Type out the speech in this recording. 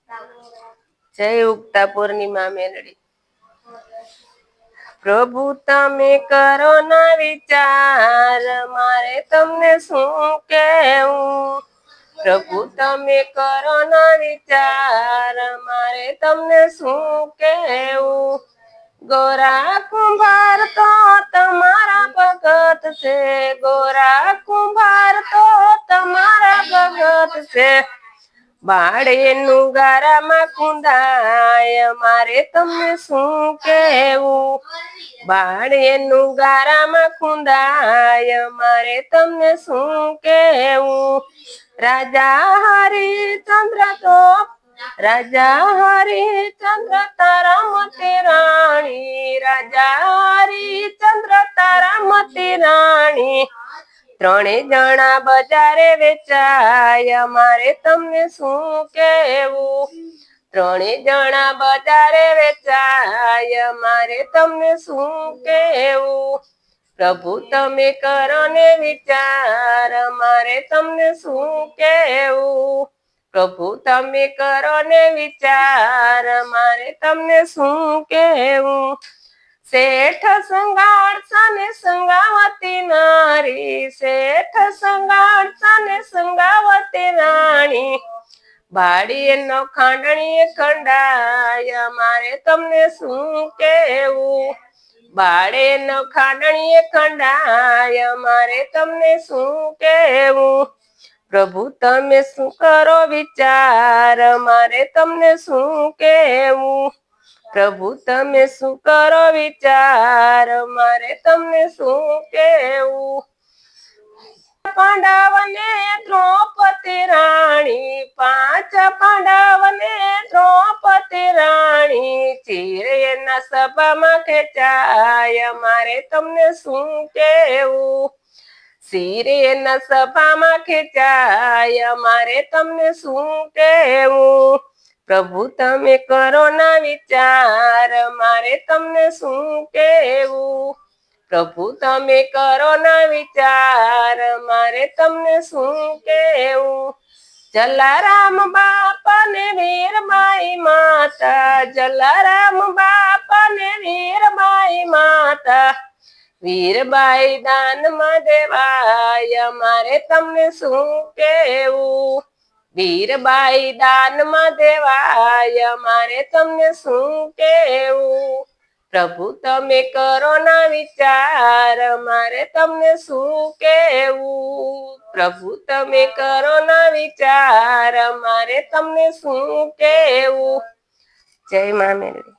જય ઉગતા પૂર્ણિમા મેલડી। પ્રભુ તમે કરો ના વિચાર, મારે તમને શું કહેવું। પ્રભુ તમે કરો ના વિચાર, મારે તમને શું કહેવું। ગોરા કુંભાર તો તમારા ભગત છે, ગોરા કુંભાર તો તમારા ભગત છે। બાળેનું ગારામાં કુંદાય, મારે તમને શું કહેવું। બાળેનું ગારામાં કુંદાય, મારે તમને શું કહેવું। રાજા હરિચંદ્ર તો રાજા હરિચંદ્ર તારા મતે રાણી, રાજા હરિચંદ્ર તારા મતે રાણી। ત્રણે જણા બજારે વેચાય, મારે તમને શું કહેવું। ત્રણે જણા બજારે વેચાય, મારે તમને શું કહેવું। પ્રભુ તમે કરો ને વિચાર, મારે તમને શું કહેવું। પ્રભુ તમે કરો ને વિચાર, મારે તમને શું કહેવું। શેઠ સંગાળતા ને સંગાવતી નારી, શેઠ સંગાળતા ને સંગાવતી રાણી। બાળીનો ખાંડણીએ ખંડાય, મારે તમને શું કહેવું। બાળેનો ખાંડણીએ ખંડાય, મારે તમને શું કહેવું। પ્રભુ તમે શું કરો વિચાર, મારે તમને શું કહેવું। પ્રભુ તમે શું કરો વિચાર, મારે તમને શું કહેવું। પાંડવને દ્રૌપદી રાણી, પાંચ પાંડવને દ્રૌપદી રાણી। ચીરેના સભામાં ખેંચાય, મારે તમને શું કહેવું। ચીરેના સભામાં ખેંચાય, મારે તમને શું કહેવું। પ્રભુ તમે કરો ના વિચાર, મારે તમને શું કહેવું। પ્રભુ તમે કરો ના વિચાર, મારે તમને શું કહેવું। જલારામ બાપા ને વીરબાઈ માતા, જલારામ બાપા ને વીરબાઈ માતા। વીરબાઈ દાનમાં દેવાય, મારે તમને શું કહેવું। વીરબાઈ દાનમાં દેવાય, મારે તમને શું કહેવું। પ્રભુ તમે કરો ના વિચાર, મારે તમને શું કહેવું। પ્રભુ તમે કરો ના વિચાર, મારે તમને શું કહેવું। જય મા મેલડી।